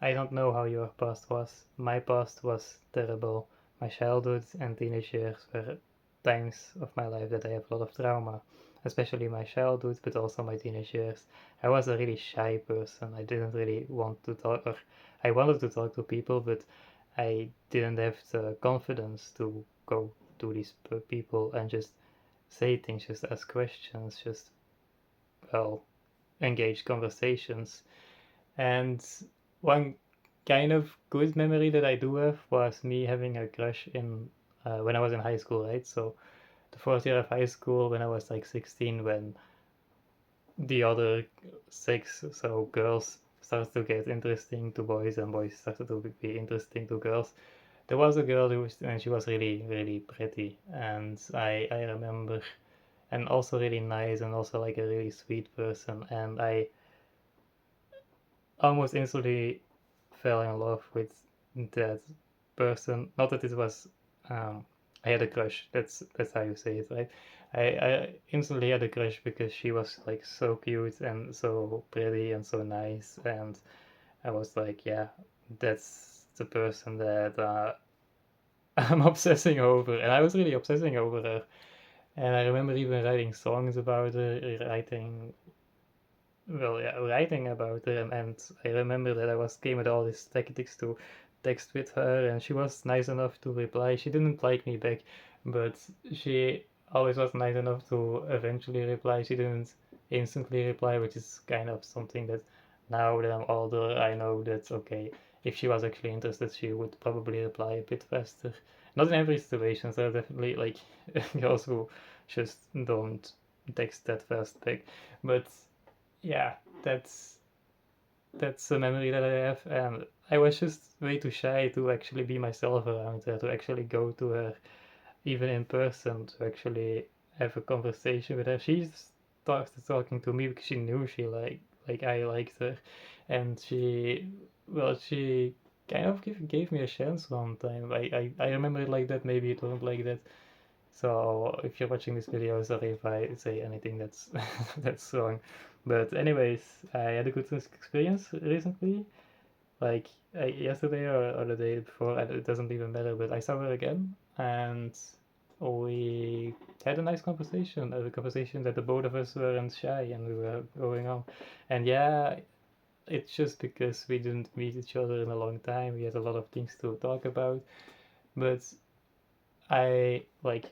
I don't know how your past was. My past was terrible. My childhood and teenage years were times of my life that I have a lot of trauma, especially my childhood, but also my teenage years. I was a really shy person. I didn't really want to talk, or I wanted to talk to people, but I didn't have the confidence to go to these people and just say things, just ask questions, just, well, engage conversations. And one kind of good memory that I do have was me having a crush in when I was in high school, right? So the fourth year of high school, when I was like 16, when the other six, so girls, started to get interesting to boys and boys started to be interesting to girls. There was a girl who was, and she was really, really pretty, and I remember, and also really nice, and also like a really sweet person, and I almost instantly fell in love with that person. Not that it was, um, I had a crush. That's how you say it, right? I instantly had a crush because she was like so cute and so pretty and so nice, and I was like, yeah, that's the person that I'm obsessing over, and I was really obsessing over her. And I remember even writing songs about her, writing, well, yeah, writing about her, and I remember that I was came with all these tactics to text with her, and she was nice enough to reply. She didn't like me back, but she always was nice enough to eventually reply. She didn't instantly reply, which is kind of something that now that I'm older, I know that's okay. If she was actually interested, she would probably reply a bit faster. Not in every situation, there are definitely like girls who just don't text that fast back, but yeah, that's that's a memory that I have, and I was just way too shy to actually be myself around her, to actually go to her, even in person, to actually have a conversation with her. She started talking to me because she knew she like I liked her, and she kind of gave me a chance one time. I remember it like that. Maybe it wasn't like that. So if you're watching this video, sorry if I say anything that's that's wrong. But anyways, I had a good experience recently, like yesterday or the day before. It doesn't even matter. But I saw her again, and we had a nice conversation. A conversation that the both of us weren't shy, and we were going on. And yeah, it's just because we didn't meet each other in a long time. We had a lot of things to talk about, but I like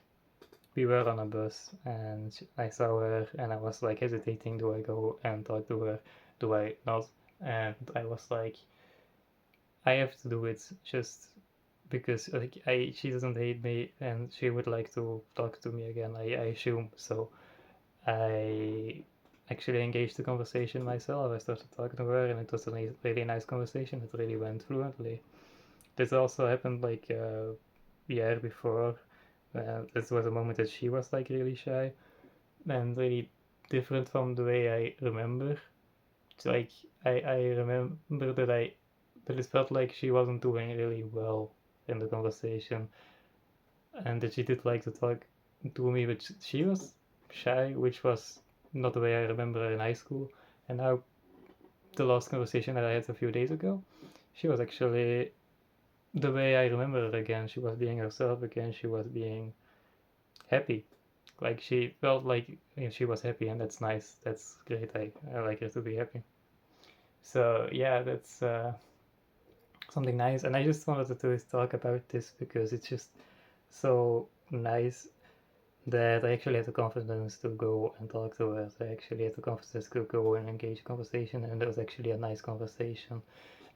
we were on a bus and I saw her and I was like hesitating, do I go and talk to her, do I not? And I was like, I have to do it just because like I she doesn't hate me and she would like to talk to me again, I assume. So I actually engaged the conversation myself. I started talking to her and it was a really nice conversation. It really went fluently. This also happened like a year before. This was a moment that she was like really shy and really different from the way I remember. It's like I remember that it felt like she wasn't doing really well in the conversation and that she did like to talk to me, but she was shy, which was not the way I remember her in high school. And now the last conversation that I had a few days ago, she was actually the way I remember her again. She was being herself again. She was being happy. Like she felt like she was happy, and that's nice. That's great. I like her to be happy. So yeah, that's something nice. And I just wanted to talk about this because it's just so nice that I actually had the confidence to go and talk to her. I actually had the confidence to go and engage a conversation, and it was actually a nice conversation.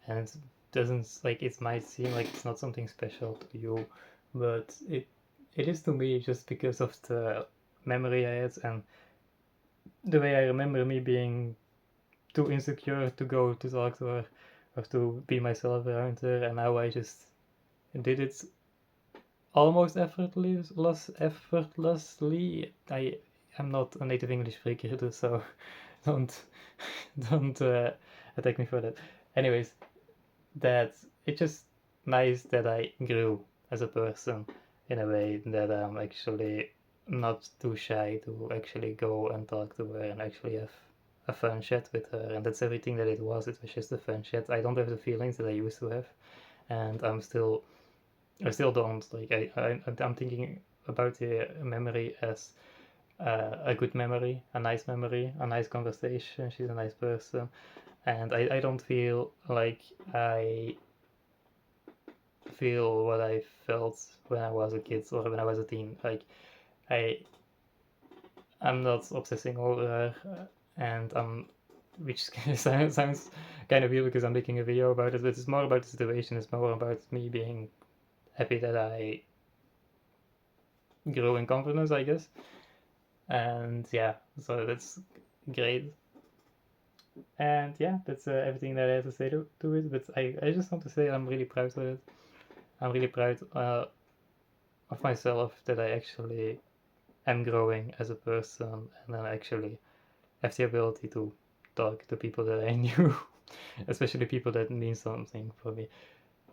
And it doesn't like it might seem like it's not something special to you, but it is to me just because of the memory I had and the way I remember me being too insecure to go to talk to her or to be myself around her, and now I just did it almost effortlessly. I am not a native English speaker, so don't don't attack me for that. Anyways, that it's just nice that I grew as a person in a way that I'm actually not too shy to actually go and talk to her and actually have a fun chat with her, and that's everything that it was. It was just a fun chat. I don't have the feelings that I used to have, and I still don't. Like I'm thinking about the memory as a good memory, a nice conversation. She's a nice person, and I don't feel like I feel what I felt when I was a kid or when I was a teen. Like I I'm not obsessing over her, and which sounds kind of weird because I'm making a video about it, but it's more about the situation. It's more about me being happy that I grew in confidence, I guess. And yeah, so that's great. And yeah, that's everything that I have to say to it. But I just want to say I'm really proud of it. I'm really proud of myself that I actually am growing as a person, and then I actually have the ability to talk to people that I knew, especially people that mean something for me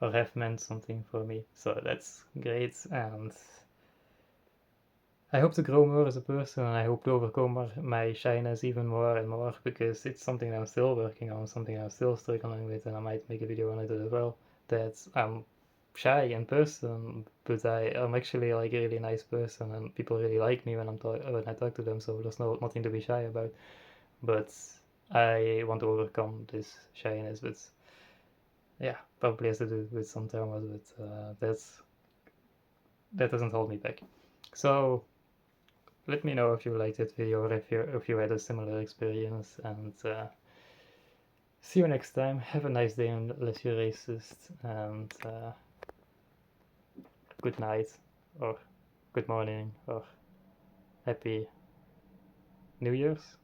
or have meant something for me. So that's great, and I hope to grow more as a person, and I hope to overcome my shyness even more and more, because it's something I'm still working on, something I'm still struggling with, and I might make a video on it as well. That I'm shy in person, but I'm actually like a really nice person, and people really like me when when I talk to them. So there's nothing to be shy about. But I want to overcome this shyness. But yeah, probably has to do with some traumas, but that doesn't hold me back. So let me know if you liked that video or if you had a similar experience, and see you next time. Have a nice day unless you're racist, and good night or good morning or happy New Year's.